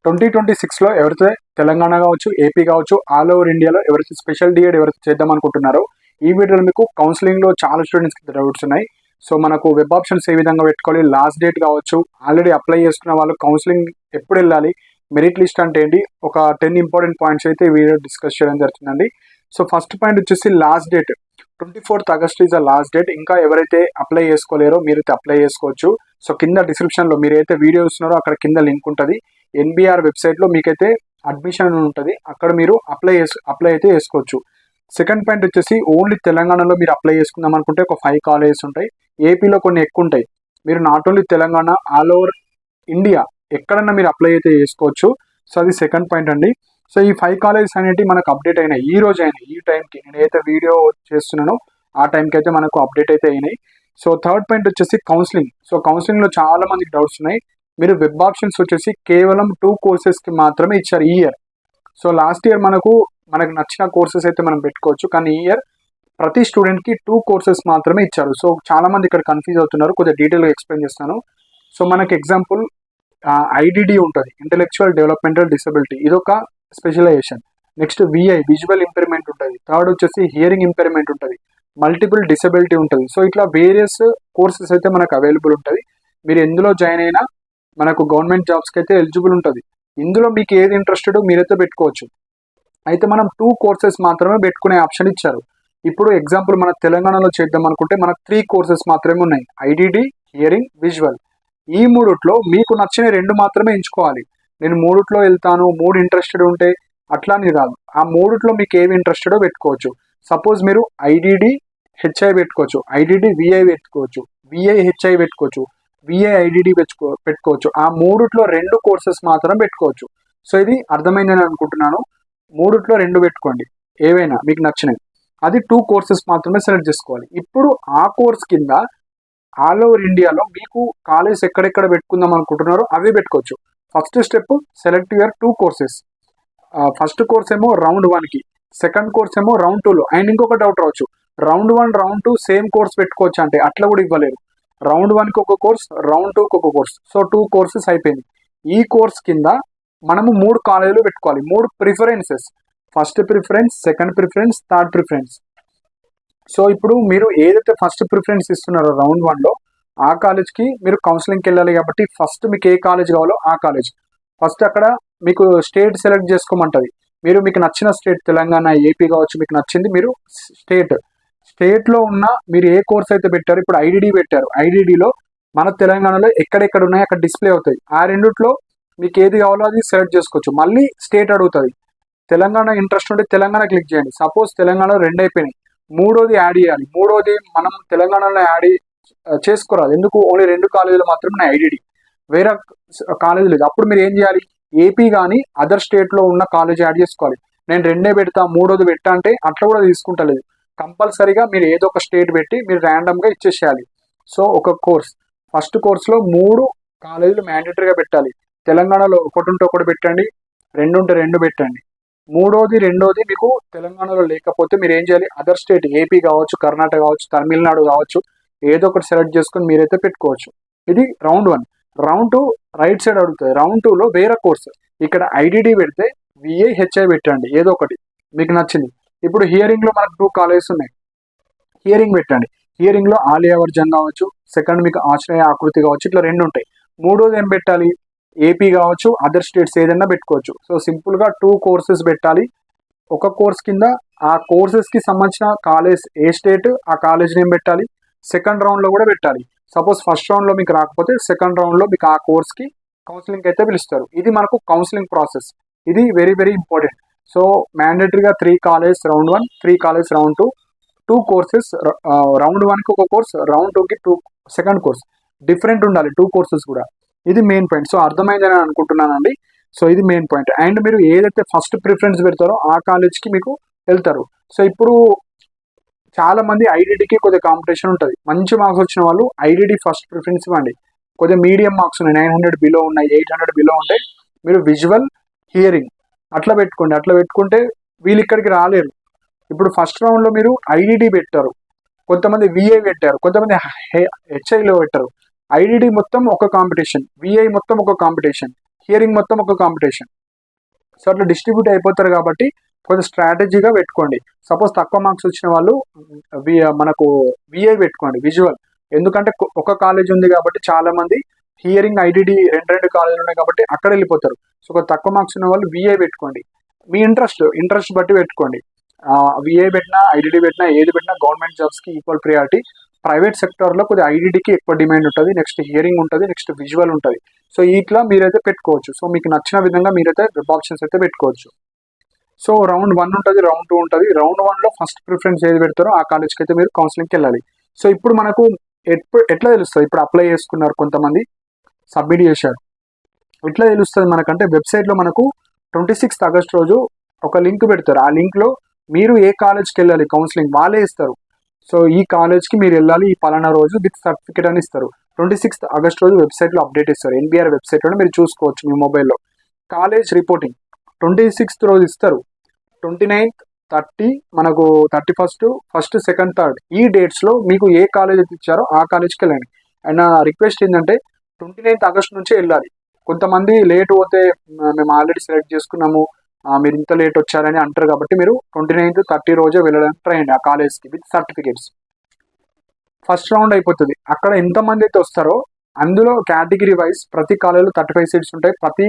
2026లో ఎవరైతే తెలంగాణ కావచ్చు, ఏపీ కావచ్చు, ఆల్ ఓవర్ ఇండియాలో ఎవరైతే స్పెషల్ డిఎడ్ ఎవరైతే చేద్దాం అనుకుంటున్నారో ఈ వీడియోలో మీకు కౌన్సిలింగ్లో చాలా స్టూడెంట్స్కి డౌట్స్ ఉన్నాయి. సో మనకు వెబ్ ఆప్షన్స్ ఏ విధంగా పెట్టుకోవాలి, లాస్ట్ డేట్ కావచ్చు, ఆల్రెడీ అప్లై చేసుకున్న వాళ్ళు కౌన్సిలింగ్ ఎప్పుడు వెళ్ళాలి, మెరిట్ లిస్ట్ అంటే ఏంటి, ఒక 10 ఇంపార్టెంట్ పాయింట్స్ అయితే ఈ వీడియో డిస్కస్ చేయడం జరుగుతుందండి. సో ఫస్ట్ పాయింట్ వచ్చేసి last date 24th August is the last date. ఇంకా ఎవరైతే అప్లై చేసుకోలేరో మీరైతే అప్లై చేసుకోవచ్చు. సో కింద డిస్క్రిప్షన్లో మీరైతే వీడియో ఇస్తున్నారో అక్కడ కింద లింక్ ఉంటుంది. ఎన్బిఆర్ వెబ్సైట్లో మీకైతే అడ్మిషన్ ఉంటుంది, అక్కడ మీరు అప్లై అయితే చేసుకోవచ్చు. సెకండ్ పాయింట్ వచ్చేసి ఓన్లీ తెలంగాణలో మీరు అప్లై చేసుకుందాం అనుకుంటే ఒక 5 కాలేజెస్ ఉంటాయి, ఏపీలో కొన్ని ఎక్కువ ఉంటాయి. మీరు not only Telangana, all over India ఎక్కడన్నా మీరు అప్లై అయితే చేసుకోవచ్చు. సో అది సెకండ్ పాయింట్ అండి. సో ఈ 5 కాలేజెస్ అనేవి మనకు అప్డేట్ అయినాయి, ఈ రోజు అయినాయి, ఈ టైంకి నేను ఏదైతే వీడియో చేస్తున్నానో ఆ టైంకి అయితే మనకు అప్డేట్ అయితే అయినాయి. సో థర్డ్ పాయింట్ వచ్చేసి కౌన్సిలింగ్. సో కౌన్సిలింగ్లో చాలా మందికి డౌట్స్ ఉన్నాయి. మీరు వెబ్ ఆప్షన్స్ వచ్చేసి కేవలం 2 కోర్సెస్కి మాత్రమే ఇచ్చారు ఈ ఇయర్. సో లాస్ట్ ఇయర్ మనకు నచ్చిన కోర్సెస్ అయితే మనం పెట్టుకోవచ్చు, కానీ ఈ ఇయర్ ప్రతి స్టూడెంట్కి 2 కోర్సెస్ మాత్రమే ఇచ్చారు. సో చాలా మంది ఇక్కడ కన్ఫ్యూజ్ అవుతున్నారు, కొద్దిగా డీటెయిల్గా ఎక్స్ప్లెయిన్ చేస్తాను. సో మనకి ఎగ్జాంపుల్ ఐడిడి ఉంటుంది, ఇంటెలెక్చువల్ డెవలప్మెంటల్ డిసబిలిటీ, ఇదొక specialisation. Next VI visual impairment ఉంటుంది. థర్డ్ వచ్చేసి హియరింగ్ ఇంపైర్మెంట్ ఉంటుంది, మల్టిపుల్ డిసబిలిటీ ఉంటుంది. సో ఇట్లా వేరియస్ కోర్సెస్ అయితే మనకు అవైలబుల్ ఉంటుంది. మీరు ఎందులో జాయిన్ అయినా మనకు గవర్నమెంట్ జాబ్స్కి అయితే ఎలిజిబుల్ ఉంటుంది. ఇందులో మీకు ఏది ఇంట్రెస్టెడ్ మీరైతే పెట్టుకోవచ్చు. అయితే మనం 2 కోర్సెస్ మాత్రమే పెట్టుకునే ఆప్షన్ ఇచ్చారు. ఇప్పుడు ఎగ్జాంపుల్ మన తెలంగాణలో చేద్దాం అనుకుంటే మనకు 3 కోర్సెస్ మాత్రమే ఉన్నాయి, ఐడిడి, హియరింగ్, విజువల్. ఈ మూడిట్లో మీకు నచ్చిన 2 మాత్రమే ఎంచుకోవాలి. నేను 3లో వెళ్తాను, 3 ఇంట్రెస్టెడ్ ఉంటే అట్లా అని కాదు, ఆ 3లో మీకు ఏవి ఇంట్రెస్టెడో పెట్టుకోవచ్చు. సపోజ్ మీరు ఐడిడి హెచ్ఐ పెట్టుకోవచ్చు, ఐడిడి విఐ పెట్టుకోవచ్చు, విఐ హెచ్ఐ పెట్టుకోవచ్చు, విఐ ఐడిడి పెట్టుకోవచ్చు. ఆ 3లో 2 కోర్సెస్ మాత్రం పెట్టుకోవచ్చు. సో ఇది అర్థమైందని అనుకుంటున్నాను. 3లో 2 పెట్టుకోండి, ఏవైనా మీకు నచ్చినవి. అది 2 కోర్సెస్ మాత్రమే సెలెక్ట్ చేసుకోవాలి. ఇప్పుడు ఆ కోర్స్ కింద ఆల్ ఓవర్ ఇండియాలో మీకు కాలేజ్ ఎక్కడెక్కడ పెట్టుకుందాం అనుకుంటున్నారో అవి పెట్టుకోవచ్చు. First step select your 2 courses. First course ఏమో రౌండ్ 1కి, సెకండ్ కోర్స్ ఏమో రౌండ్ 2లో. అండ్ ఇంకొక డౌట్ రావచ్చు, రౌండ్ 1 రౌండ్ 2 సేమ్ కోర్స్ పెట్టుకోవచ్చు అంటే అట్లా కూడా ఇవ్వలేరు. రౌండ్ 1కి ఒక కోర్స్, రౌండ్ 2కి ఒక కోర్స్. సో 2 కోర్సెస్ అయిపోయింది. ఈ కోర్స్ కింద మనము 3 కాలేజీలు పెట్టుకోవాలి, 3 preferences. First preference, second preference, third preference. So ఇప్పుడు మీరు ఏదైతే ఫస్ట్ ప్రిఫరెన్స్ ఇస్తున్నారో రౌండ్ 1లో ఆ కాలేజ్కి మీరు కౌన్సిలింగ్కి వెళ్ళాలి. కాబట్టి ఫస్ట్ మీకు ఏ కాలేజ్ కావాలో ఆ కాలేజ్ ఫస్ట్ అక్కడ మీకు స్టేట్ సెలెక్ట్ చేసుకోమంటుంది. మీకు నచ్చిన స్టేట్, తెలంగాణ, ఏపీ కావచ్చు, మీకు నచ్చింది మీరు స్టేట్లో ఉన్న మీరు ఏ కోర్స్ అయితే పెట్టారో, ఇప్పుడు ఐడిడి పెట్టారు, ఐడిడిలో మన తెలంగాణలో ఎక్కడెక్కడ ఉన్నాయో అక్కడ డిస్ప్లే అవుతాయి. ఆ రెండిట్లో మీకు ఏది కావాలో అది సెలెక్ట్ చేసుకోవచ్చు. మళ్ళీ స్టేట్ అడుగుతుంది, తెలంగాణ ఇంట్రెస్ట్ ఉంటే తెలంగాణ క్లిక్ చేయండి. సపోజ్ తెలంగాణలో 2 అయిపోయినాయి, 3వది యాడ్ చేయాలి. 3వది మనం తెలంగాణలో యాడ్ చేసుకోరాదు, ఎందుకు, ఓన్లీ 2 కాలేజీలు మాత్రమే ఐడిడి, వేరే కాలేజీ లేదు. అప్పుడు మీరు ఏం చేయాలి, ఏపీ కానీ అదర్ స్టేట్లో ఉన్న కాలేజ్ యాడ్ చేసుకోవాలి. నేను 2 పెడతా, 3వది పెట్టా అంటే అట్లా కూడా తీసుకుంటలేదు. కంపల్సరీగా మీరు ఏదో ఒక స్టేట్ పెట్టి మీరు ర్యాండమ్గా ఇచ్చేసేయాలి. సో ఒక కోర్స్, ఫస్ట్ కోర్స్లో 3 కాలేజీలు మ్యాండేటరీగా పెట్టాలి. తెలంగాణలో 1 ఉంటే 1 పెట్టండి, 2 ఉంటే 2 పెట్టండి. 3వది మీకు తెలంగాణలో లేకపోతే మీరు ఏం చేయాలి, అదర్ స్టేట్, ఏపీ కావచ్చు, కర్ణాటక కావచ్చు, తమిళనాడు కావచ్చు, ఏదో ఒకటి సెలెక్ట్ చేసుకొని మీరైతే పెట్టుకోవచ్చు. ఇది రౌండ్ 1. రౌండ్ 2 రైట్ సైడ్ అడుగుతుంది. రౌండ్ 2లో వేరే కోర్స్, ఇక్కడ ఐడిడి పెడితే విఐ హెచ్ఐ పెట్టండి, ఏదో ఒకటి మీకు నచ్చింది. ఇప్పుడు హియరింగ్లో మనకు 2 కాలేజెస్ ఉన్నాయి, హియరింగ్ పెట్టండి. హియరింగ్లో ఆలియా వర్జన్ కావచ్చు, సెకండ్ మీకు ఆశ్రయ ఆకృతి కావచ్చు, ఇట్లా 2 ఉంటాయి. 3వది ఏం పెట్టాలి, ఏపీ కావచ్చు, అదర్ స్టేట్స్ ఏదైనా పెట్టుకోవచ్చు. సో సింపుల్గా 2 కోర్సెస్ పెట్టాలి. ఒక కోర్స్ కింద ఆ కోర్సెస్కి సంబంధించిన కాలేజ్ ఏ స్టేట్, ఆ కాలేజ్ నేమ్ పెట్టాలి. సెకండ్ రౌండ్లో కూడా పెట్టాలి. సపోజ్ ఫస్ట్ రౌండ్లో మీకు రాకపోతే సెకండ్ రౌండ్లో మీకు ఆ కోర్స్కి కౌన్సిలింగ్ అయితే పిలుస్తారు. ఇది మనకు కౌన్సిలింగ్ ప్రాసెస్. ఇది వెరీ వెరీ ఇంపార్టెంట్. సో మ్యాండేటరీగా 3 college round 1, 3 college round 2, 2 courses, round 1కి ఒక కోర్స్, రౌండ్ 2కి 2 సెకండ్ కోర్స్. డిఫరెంట్ ఉండాలి 2 కోర్సెస్ కూడా. ఇది మెయిన్ పాయింట్. సో అర్థమైందని అనుకుంటున్నానండి. సో ఇది మెయిన్ పాయింట్. అండ్ మీరు ఏదైతే ఫస్ట్ ప్రిఫరెన్స్ పెడతారో ఆ కాలేజ్కి మీకు వెళ్తారు. సో ఇప్పుడు చాలా మంది ఐడిడికి కొద్దిగా కాంపిటీషన్ ఉంటుంది. మంచి మార్క్స్ వచ్చిన వాళ్ళు ఐడిడి ఫస్ట్ ప్రిఫరెన్స్ ఇవ్వండి. కొద్దిగా మీడియం మార్క్స్ ఉన్నాయి, 900 బిలో ఉన్నాయి, 800 బిలో ఉంటే మీరు విజువల్, హియరింగ్ అట్లా పెట్టుకోండి. అట్లా పెట్టుకుంటే వీళ్ళు ఇక్కడికి రాలేరు. ఇప్పుడు ఫస్ట్ రౌండ్లో మీరు ఐడిడి పెట్టారు, కొంతమంది విఐ పెట్టారు, కొంతమంది హెచ్ఐలో పెట్టారు. ఐడిడి మొత్తం ఒక కాంపిటీషన్, విఐ మొత్తం ఒక కాంపిటీషన్, హియరింగ్ మొత్తం ఒక కాంపిటీషన్. సో అట్లా డిస్ట్రిబ్యూట్ అయిపోతారు కాబట్టి కొంచెం స్ట్రాటజీగా పెట్టుకోండి. సపోజ్ తక్కువ మార్క్స్ వచ్చిన వాళ్ళు మనకు విఐ పెట్టుకోండి, విజువల్. ఎందుకంటే ఒక కాలేజ్ ఉంది కాబట్టి చాలా మంది హియరింగ్ ఐడిడి రెండు కాలేజీలు ఉన్నాయి కాబట్టి అక్కడ వెళ్ళిపోతారు. సో తక్కువ మార్క్స్ ఉన్న వాళ్ళు విఐ పెట్టుకోండి. మీ ఇంట్రెస్ట్ బట్టి పెట్టుకోండి. విఐ పెట్టినా ఐడిడి పెట్టినా ఏది పెట్టినా గవర్నమెంట్ జాబ్స్కి ఈక్వల్ ప్రియారిటీ. ప్రైవేట్ సెక్టర్లో కొద్దిగా ఐడిడికి ఎక్కువ డిమాండ్ ఉంటుంది, నెక్స్ట్ హియరింగ్ ఉంటుంది, నెక్స్ట్ విజువల్ ఉంటుంది. సో ఇట్లా మీరైతే పెట్టుకోవచ్చు. సో మీకు నచ్చిన విధంగా మీరైతే వెబ్ ఆప్షన్స్ అయితే పెట్టుకోవచ్చు. సో రౌండ్ 1 ఉంటుంది, రౌండ్ 2 ఉంటుంది. రౌండ్ 1లో ఫస్ట్ ప్రిఫరెన్స్ ఏది పెడతారో ఆ కాలేజ్కి అయితే మీరు కౌన్సిలింగ్కి వెళ్ళాలి. సో ఇప్పుడు మనకు ఎట్లా తెలుస్తుంది? ఇప్పుడు అప్లై చేసుకున్నారు, కొంతమంది సబ్మిట్ చేశారు. ఎట్లా తెలుస్తుంది మనకంటే వెబ్సైట్లో మనకు 26th ఆగస్ట్ రోజు ఒక లింక్ పెడతారు. ఆ లింక్లో మీరు ఏ కాలేజ్కి వెళ్ళాలి కౌన్సిలింగ్ వాళ్ళే ఇస్తారు. సో ఈ కాలేజ్కి మీరు వెళ్ళాలి ఈ పలానా రోజు విత్ సర్టిఫికేట్ అని ఇస్తారు. 26th ఆగస్ట్ రోజు వెబ్సైట్లో అప్డేట్ ఇస్తారు. ఎన్బిఆర్ వెబ్సైట్లో మీరు చూసుకోవచ్చు మీ మొబైల్లో. కాలేజ్ రిపోర్టింగ్ 26th రోజు ఇస్తారు. 29th, 30, మనకు 31st, 1st, 2nd, 3rd ఈ డేట్స్లో మీకు ఏ కాలేజ్ అయితే ఇచ్చారో ఆ కాలేజ్కి వెళ్ళండి. అండ్ నా రిక్వెస్ట్ ఏంటంటే 29th ఆగస్ట్ నుంచే వెళ్ళాలి. కొంతమంది లేట్ పోతే మేము ఆల్రెడీ సెలెక్ట్ చేసుకున్నాము, మీరు ఇంత లేట్ వచ్చారని అంటారు. కాబట్టి మీరు 29th, 30 రోజే వెళ్ళడానికి ట్రై చేయండి ఆ కాలేజ్కి విత్ సర్టిఫికేట్స్. ఫస్ట్ రౌండ్ అయిపోతుంది. అక్కడ ఎంతమంది అయితే వస్తారో అందులో కేటగిరీ వైజ్ ప్రతి కాలేజీలో 35 సీట్స్ ఉంటాయి. ప్రతి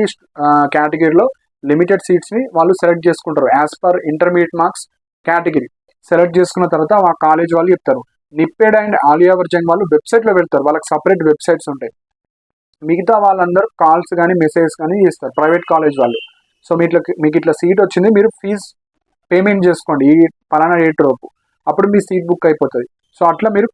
కేటగిరీలో లిమిటెడ్ సీట్స్ని వాళ్ళు సెలెక్ట్ చేసుకుంటారు as per intermediate marks category. Select చేసుకున్న తర్వాత ఆ కాలేజ్ వాళ్ళు చెప్తారు. నిప్పెడ్ అండ్ ఆలియా వర్జన్ వాళ్ళు వెబ్సైట్లో పెడతారు, వాళ్ళకి సపరేట్ వెబ్సైట్స్ ఉంటాయి. మిగతా వాళ్ళందరూ కాల్స్ కానీ మెసేజ్ కానీ చేస్తారు, ప్రైవేట్ కాలేజ్ వాళ్ళు. సో మీకు ఇట్లా సీట్ వచ్చింది, మీరు ఫీజ్ పేమెంట్ చేసుకోండి ఈ పలానా డేట్ లోపు, అప్పుడు మీ సీట్ బుక్ అయిపోతుంది. సో అట్లా మీరు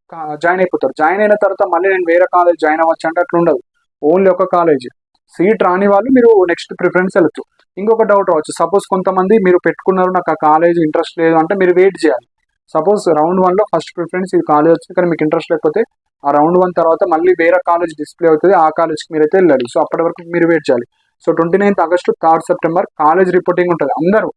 జాయిన్ అయిపోతారు. జాయిన్ అయిన తర్వాత మళ్ళీ నేను వేరే కాలేజ్ జాయిన్ అవ్వచ్చు అంటే అట్లా ఉండదు, ఓన్లీ ఒక కాలేజ్. సీట్ రాని వాళ్ళు మీరు నెక్స్ట్ ప్రిఫరెన్స్ వెళ్ళచ్చు. ఇంకొక డౌట్ రావచ్చు, సపోజ్ కొంతమంది మీరు పెట్టుకున్నారు నాకు ఆ కాలేజ్ ఇంట్రెస్ట్ లేదు అంటే మీరు వెయిట్ చేయాలి. సపోజ్ రౌండ్ 1లో ఫస్ట్ ప్రిఫరెన్స్ ఈ కాలేజ్ వచ్చింది కానీ మీకు ఇంట్రెస్ట్ లేకపోతే ఆ రౌండ్ 1 తర్వాత మళ్ళీ వేరే కాలేజ్ డిస్ప్లే అవుతుంది, ఆ కాలేజ్కి మీరైతే వెళ్ళాలి. సో అప్పటి వరకు మీరు వెయిట్ చేయాలి. So 29th August 3rd September college reporting ఉంటుంది. అందరూ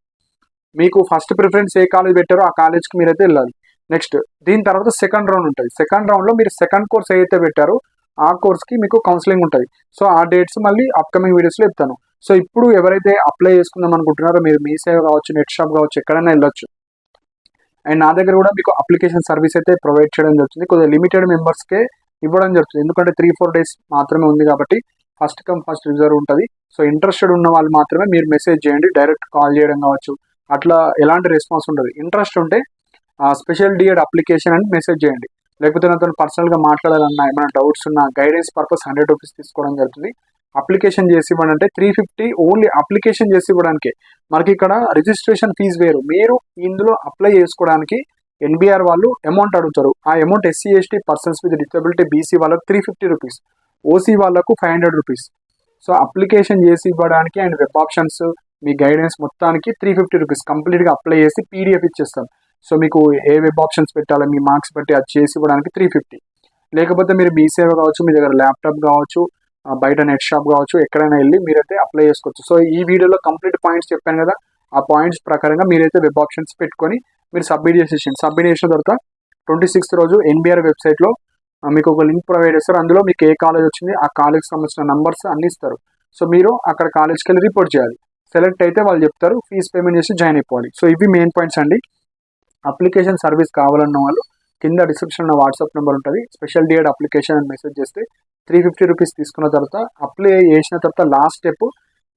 మీకు ఫస్ట్ ప్రిఫరెన్స్ ఏ కాలేజ్ పెట్టారో ఆ కాలేజ్కి మీరైతే వెళ్ళాలి. నెక్స్ట్ దీని తర్వాత సెకండ్ రౌండ్ ఉంటుంది. సెకండ్ రౌండ్లో మీరు సెకండ్ కోర్స్ ఏదైతే పెట్టారో ఆ కోర్స్కి మీకు కౌన్సిలింగ్ ఉంటుంది. సో ఆ డేట్స్ మళ్ళీ అప్కమింగ్ వీడియోస్లో చెప్తాను. సో ఇప్పుడు ఎవరైతే అప్లై చేసుకుందాం అనుకుంటున్నారో మీరు మీ సేవ కావచ్చు, నెట్ షాప్ కావచ్చు, ఎక్కడైనా వెళ్ళొచ్చు. అండ్ నా దగ్గర కూడా మీకు అప్లికేషన్ సర్వీస్ అయితే ప్రొవైడ్ చేయడం జరుగుతుంది. కొద్దిగా లిమిటెడ్ మెంబర్స్కే ఇవ్వడం జరుగుతుంది, ఎందుకంటే 3-4 డేస్ మాత్రమే ఉంది కాబట్టి ఫస్ట్ కమ్ ఫస్ట్ రిజర్వ్ ఉంటుంది. సో ఇంట్రెస్టెడ్ ఉన్న వాళ్ళు మాత్రమే మీరు మెసేజ్ చేయండి, డైరెక్ట్ కాల్ చేయడం కావచ్చు, అట్లా ఎలాంటి రెస్పాన్స్ ఉండదు. ఇంట్రెస్ట్ ఉంటే స్పెషల్ డిఎడ్ అప్లికేషన్ అని మెసేజ్ చేయండి. లేకపోతే నాతో పర్సనల్గా మాట్లాడాలన్నా ఏమైనా డౌట్స్ ఉన్నా గైడెన్స్ పర్పస్ 100 రూపీస్ తీసుకోవడం జరుగుతుంది. అప్లికేషన్ చేసి ఇవ్వండి అంటే 350 ఓన్లీ అప్లికేషన్ చేసి ఇవ్వడానికి. మనకి ఇక్కడ రిజిస్ట్రేషన్ ఫీజు వేరు. మీరు ఇందులో అప్లై చేసుకోవడానికి ఎన్బిఆర్ వాళ్ళు అమౌంట్ అడుగుతారు. ఆ amount SC ST persons with disability BC వాళ్ళకు 350 రూపీస్, ఓసీ వాళ్ళకు 500 రూపీస్. సో అప్లికేషన్ చేసి ఇవ్వడానికి and web options me guidance మొత్తానికి 350 రూపీస్ కంప్లీట్గా అప్లై చేసి PDF ఇచ్చేస్తాం. సో మీకు ఏ వెబ్ ఆప్షన్స్ పెట్టాలో మీ మార్క్స్ బట్టి అది చేసి ఇవ్వడానికి 350. లేకపోతే మీరు మీ సేవ కావచ్చు, మీ దగ్గర ల్యాప్టాప్ కావచ్చు, బయట నెట్ షాప్ కావచ్చు, ఎక్కడైనా వెళ్ళి మీరైతే అప్లై చేసుకోవచ్చు. సో ఈ వీడియోలో కంప్లీట్ పాయింట్స్ చెప్పాను కదా, ఆ పాయింట్స్ ప్రకారంగా మీరైతే వెబ్ ఆప్షన్స్ పెట్టుకొని మీరు సబ్మిట్ చేసేసింది. సబ్మిట్ చేసిన తర్వాత 26th రోజు ఎన్బిఆర్ వెబ్సైట్లో మీకు ఒక లింక్ ప్రొవైడ్ చేస్తారు. అందులో మీకు ఏ కాలేజ్ వచ్చింది ఆ కాలేజ్కి సంబంధించిన నంబర్స్ అన్ని ఇస్తారు. సో మీరు అక్కడ కాలేజ్కి వెళ్ళి రిపోర్ట్ చేయాలి. సెలెక్ట్ అయితే వాళ్ళు చెప్తారు, ఫీజ్ పేమెంట్ చేసి జాయిన్ అయిపోవాలి. సో ఇవి మెయిన్ పాయింట్స్ అండి. అప్లికేషన్ సర్వీస్ కావాలన్న వాళ్ళు కింద డిస్క్రిప్షన్లో వాట్సాప్ నెంబర్ ఉంటుంది, స్పెషల్ డిఎడ్ అప్లికేషన్ అని మెసేజ్ చేస్తే 350 రూపీస్ తీసుకున్న తర్వాత అప్లై చేసిన తర్వాత లాస్ట్ స్టెప్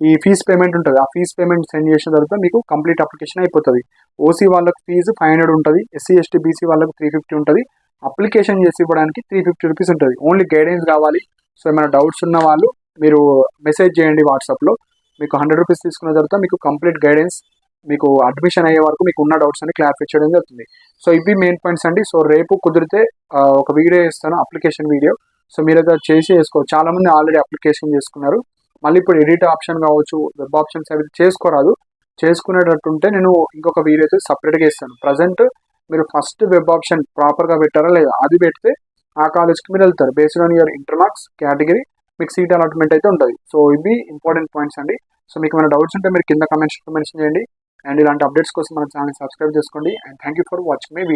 ఈ ఫీజ్ పేమెంట్ ఉంటుంది. ఆ ఫీజ్ పేమెంట్ సెండ్ చేసిన తర్వాత మీకు కంప్లీట్ అప్లికేషన్ అయిపోతుంది. ఓసీ వాళ్ళకి ఫీజు 500 ఉంటుంది, SC ST BC వాళ్ళకి 350 ఉంటుంది. అప్లికేషన్ చేసి ఇవ్వడానికి 350 రూపీస్ ఉంటుంది. ఓన్లీ గైడెన్స్ కావాలి. సో ఏమైనా డౌట్స్ ఉన్న వాళ్ళు మీరు మెసేజ్ చేయండి వాట్సాప్లో. మీకు 100 రూపీస్ తీసుకున్న తర్వాత మీకు కంప్లీట్ గైడెన్స్, మీకు అడ్మిషన్ అయ్యే వరకు మీకు ఉన్న డౌట్స్ అన్ని క్లారిఫై చేయడం జరుగుతుంది. సో ఇవి మెయిన్ పాయింట్స్ అండి. సో రేపు కుదిరితే ఒక వీడియో చేస్తాను, అప్లికేషన్ వీడియో. సో మీరు అయితే చేసి చేసుకోవచ్చు. చాలామంది ఆల్రెడీ అప్లికేషన్ చేసుకున్నారు, మళ్ళీ ఇప్పుడు ఎడిట్ ఆప్షన్ కావచ్చు, వెబ్ ఆప్షన్స్ అవి చేసుకోరాదు. చేసుకునేటట్టుంటే నేను ఇంకొక వీడియో అయితే సపరేట్గా ఇస్తాను. ప్రజెంట్ మీరు ఫస్ట్ వెబ్ ఆప్షన్ ప్రాపర్గా పెట్టారా లేదా అది పెడితే ఆ కాలేజ్కి మీరు వెళ్తారు. Based on your inter marks category మీకు సీట్ అలాట్మెంట్ అయితే ఉంటుంది. సో ఇవి ఇంపార్టెంట్ పాయింట్స్ అండి. సో మీకు ఏమైనా డౌట్స్ ఉంటే మీరు కింద కమెంట్స్ మెన్షన్ చేయండి. అండ్ ఇలాంటి అప్డేట్స్ కోసం మన ఛానల్ సబ్స్క్రైబ్ చేసుకోండి. And thank you for watching my video.